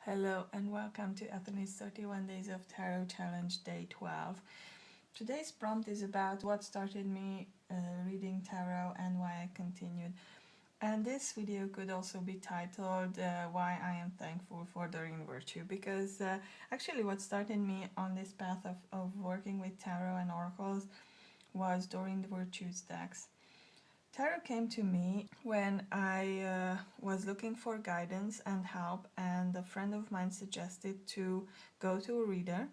Hello and welcome to Ethony's 31 Days of Tarot Challenge Day 12. Today's prompt is about what started me reading tarot and why I continued. And this video could also be titled Why I Am Thankful for Doreen Virtue, because actually what started me on this path of working with tarot and oracles was Doreen Virtue's decks. Tarot came to me when I was looking for guidance and help, and a friend of mine suggested to go to a reader.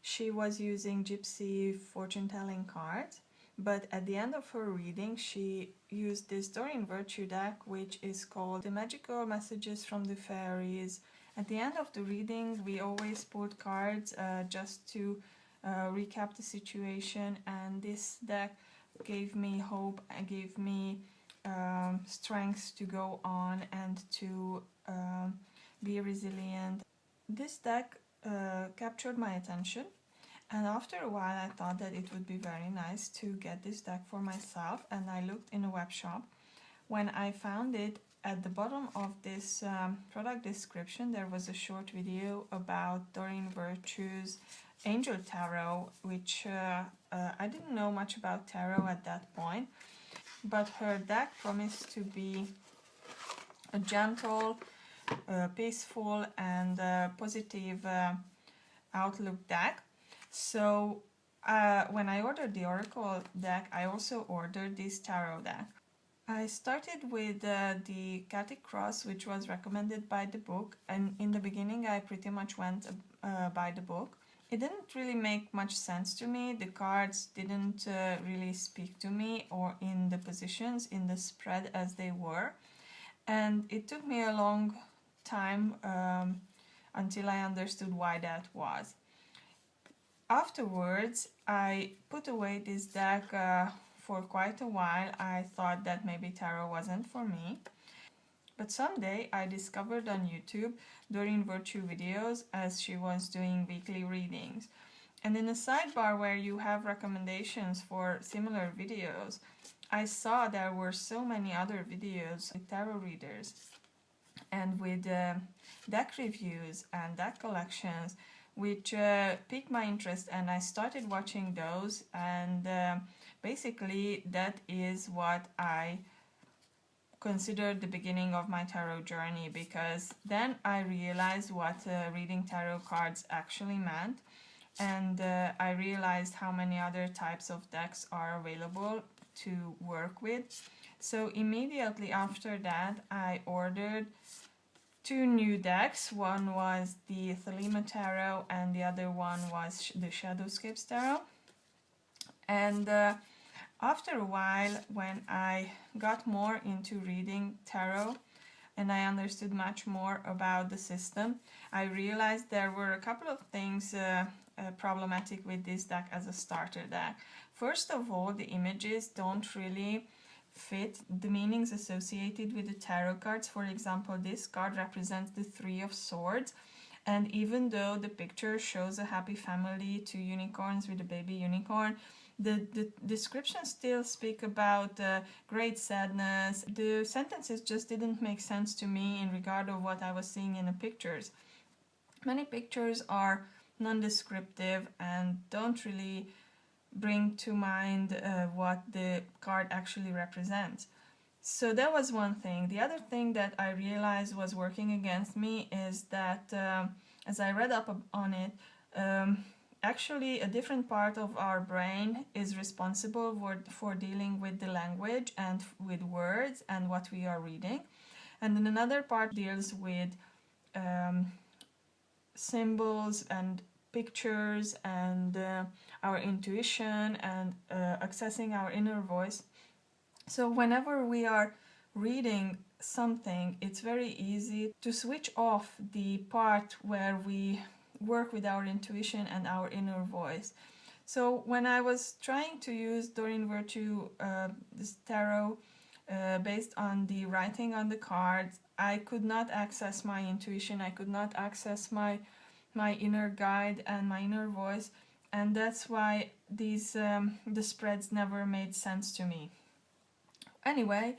She was using Gypsy fortune-telling cards, but at the end of her reading she used this Doreen Virtue deck, which is called The Magical Messages from the Fairies. At the end of the reading we always pulled cards just to recap the situation, and this deck gave me hope and gave me strength to go on and to be resilient. This deck captured my attention, and after a while I thought that it would be very nice to get this deck for myself, and I looked in a web shop. When I found it, at the bottom of this product description there was a short video about Doreen Virtue's Angel Tarot, which I didn't know much about tarot at that point, but her deck promised to be a gentle, peaceful and positive outlook deck. So when I ordered the Oracle deck, I also ordered this tarot deck. I started with the Celtic Cross, which was recommended by the book, and in the beginning I pretty much went by the book. It didn't really make much sense to me. The cards didn't really speak to me, or in the positions in the spread as they were, and it took me a long time until I understood why that was. Afterwards I put away this deck for quite a while. I thought that maybe tarot wasn't for me. But someday I discovered on YouTube Doreen Virtue videos, as she was doing weekly readings. And in a sidebar where you have recommendations for similar videos, I saw there were so many other videos with tarot readers and with deck reviews and deck collections, which piqued my interest, and I started watching those, and basically that is what I considered the beginning of my tarot journey, because then I realized what reading tarot cards actually meant, and I realized how many other types of decks are available to work with. So immediately after that I ordered two new decks. One was the Thelema Tarot and the other one was the Shadowscapes Tarot. And after a while, when I got more into reading tarot and I understood much more about the system, I realized there were a couple of things problematic with this deck as a starter deck. First of all, the images don't really fit the meanings associated with the tarot cards. For example, this card represents the Three of Swords, and even though the picture shows a happy family, two unicorns with a baby unicorn, the descriptions still speak about great sadness. The sentences just didn't make sense to me in regard of what I was seeing in the pictures. Many pictures are non-descriptive and don't really bring to mind what the card actually represents. So that was one thing. The other thing that I realized was working against me is that as I read up on it, actually a different part of our brain is responsible for dealing with the language and with words and what we are reading, and then another part deals with symbols and pictures and our intuition and accessing our inner voice. So whenever we are reading something, it's very easy to switch off the part where we work with our intuition and our inner voice. So when I was trying to use Doreen Virtue, this tarot, based on the writing on the cards, I could not access my intuition, I could not access my inner guide and my inner voice, and that's why these the spreads never made sense to me. Anyway,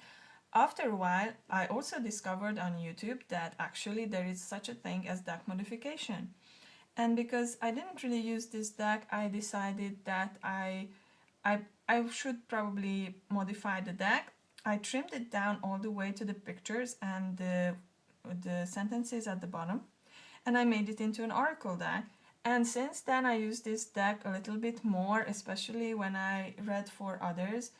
After a while, I also discovered on YouTube that actually there is such a thing as deck modification. And because I didn't really use this deck, I decided that I, I should probably modify the deck. I trimmed it down all the way to the pictures and the sentences at the bottom, and I made it into an oracle deck. And since then I use this deck a little bit more, especially when I read for others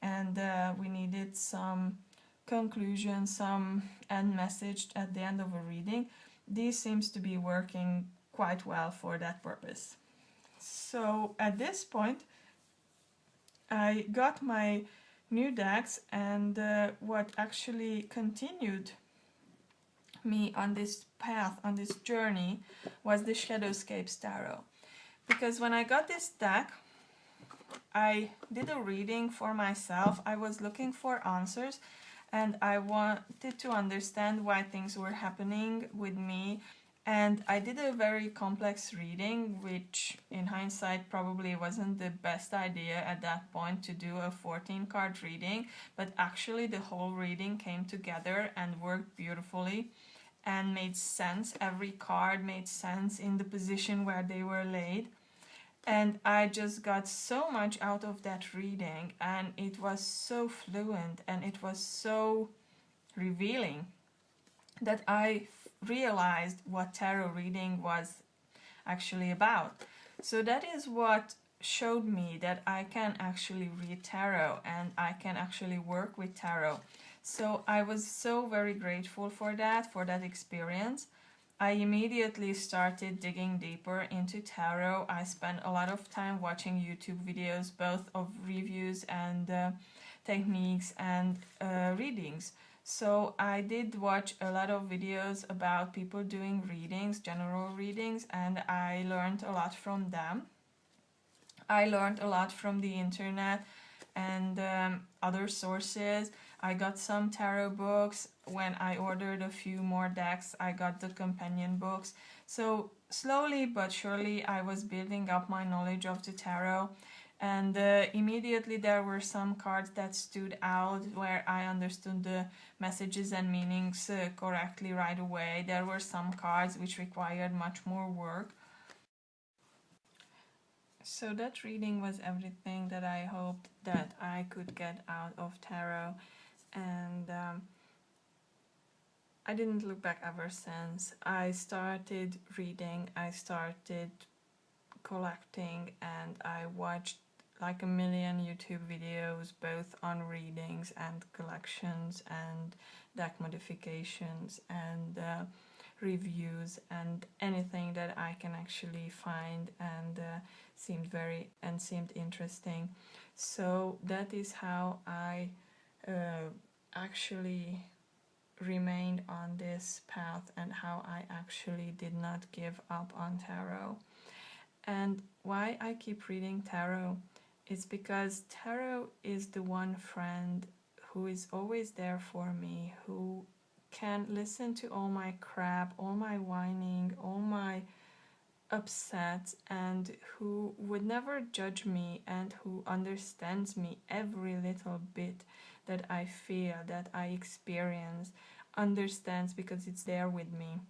and we needed some conclusion, some end message at the end of a reading. This seems to be working quite well for that purpose. So at this point I got my new decks, and what actually continued me on this path, on this journey, was the Shadowscapes Tarot. Because when I got this deck, I did a reading for myself. I was looking for answers and I wanted to understand why things were happening with me. And I did a very complex reading, which in hindsight probably wasn't the best idea at that point to do a 14 card reading, but actually the whole reading came together and worked beautifully and made sense. Every card made sense in the position where they were laid. And I just got so much out of that reading, and it was so fluent and it was so revealing that I realized what tarot reading was actually about. So that is what showed me that I can actually read tarot and I can actually work with tarot. So I was so very grateful for that experience. I immediately started digging deeper into tarot. I spent a lot of time watching YouTube videos, both of reviews and techniques and readings. So I did watch a lot of videos about people doing readings, general readings, and I learned a lot from them. I learned a lot from the internet and other sources. I got some tarot books. When I ordered a few more decks, I got the companion books. So slowly but surely I was building up my knowledge of the tarot, and immediately there were some cards that stood out where I understood the messages and meanings correctly right away. There were some cards which required much more work. So that reading was everything that I hoped that I could get out of tarot, and I didn't look back ever since. I started reading, I started collecting, and I watched like a million YouTube videos, both on readings and collections and deck modifications and reviews and anything that I can actually find and seemed interesting. So that is how I actually remained on this path and how I actually did not give up on tarot. And why I keep reading tarot is because tarot is the one friend who is always there for me, who can listen to all my crap, all my whining, all my upset, and who would never judge me and who understands me every little bit that I feel, that I experience, understands because it's there with me.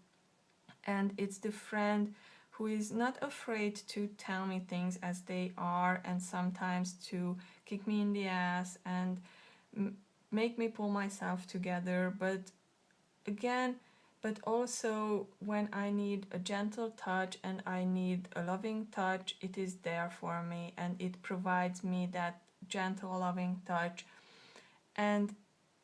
And it's the friend who is not afraid to tell me things as they are, and sometimes to kick me in the ass and make me pull myself together, but also when I need a gentle touch and I need a loving touch, it is there for me and it provides me that gentle, loving touch. And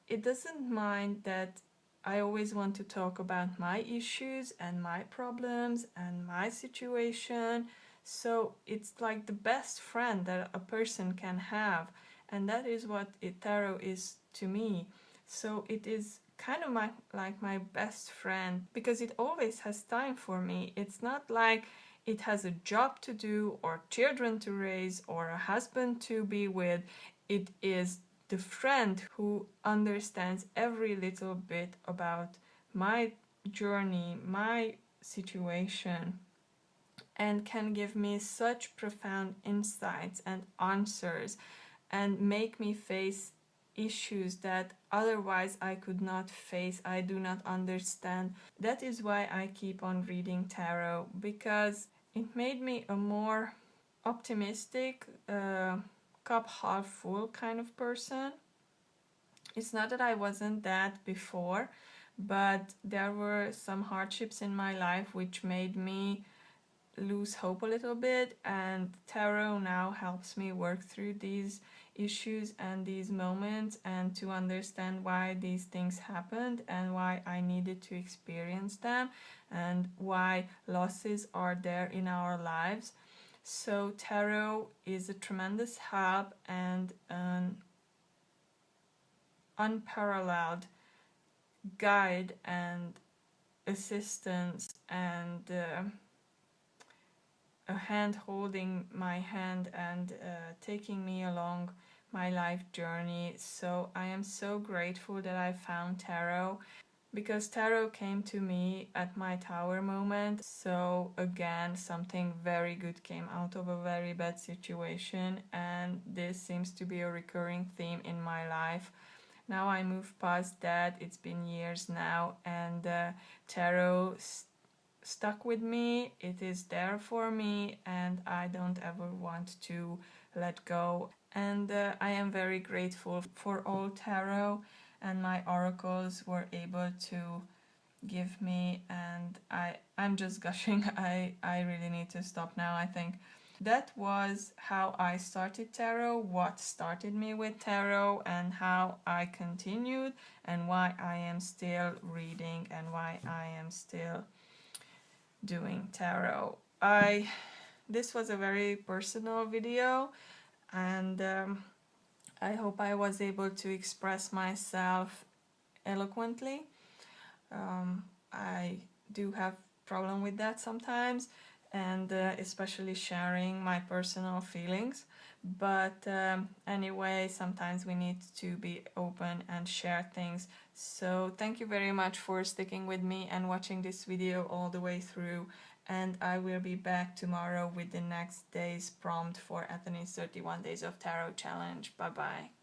it doesn't mind that I always want to talk about my issues and my problems and my situation. So it's like the best friend that a person can have, and that is what tarot is to me. So it is kind of like my best friend because it always has time for me. It's not like it has a job to do or children to raise or a husband to be with. It is the friend who understands every little bit about my journey, my situation, and can give me such profound insights and answers and make me face issues that otherwise I could not face, I do not understand. That is why I keep on reading tarot, because it made me a more optimistic, cup half full kind of person. It's not that I wasn't that before, but there were some hardships in my life which made me lose hope a little bit, and tarot now helps me work through these issues and these moments and to understand why these things happened and why I needed to experience them and why losses are there in our lives. So tarot is a tremendous help and an unparalleled guide and assistance, and a hand holding my hand and taking me along my life journey. So I am so grateful that I found tarot, because tarot came to me at my tower moment. So again, something very good came out of a very bad situation, and this seems to be a recurring theme in my life. Now I moved past that, it's been years now, and tarot stuck with me, it is there for me, and I don't ever want to let go. And I am very grateful for all tarot and my oracles were able to give me, and I'm just gushing. I really need to stop now, I think. That was how I started tarot, what started me with tarot, and how I continued, and why I am still reading and why I am still doing tarot. This was a very personal video, and I hope I was able to express myself eloquently. I do have problem with that sometimes, and especially sharing my personal feelings, but anyway, sometimes we need to be open and share things. So thank you very much for sticking with me and watching this video all the way through, and I will be back tomorrow with the next day's prompt for Ethony's 31 Days of Tarot Challenge. Bye bye.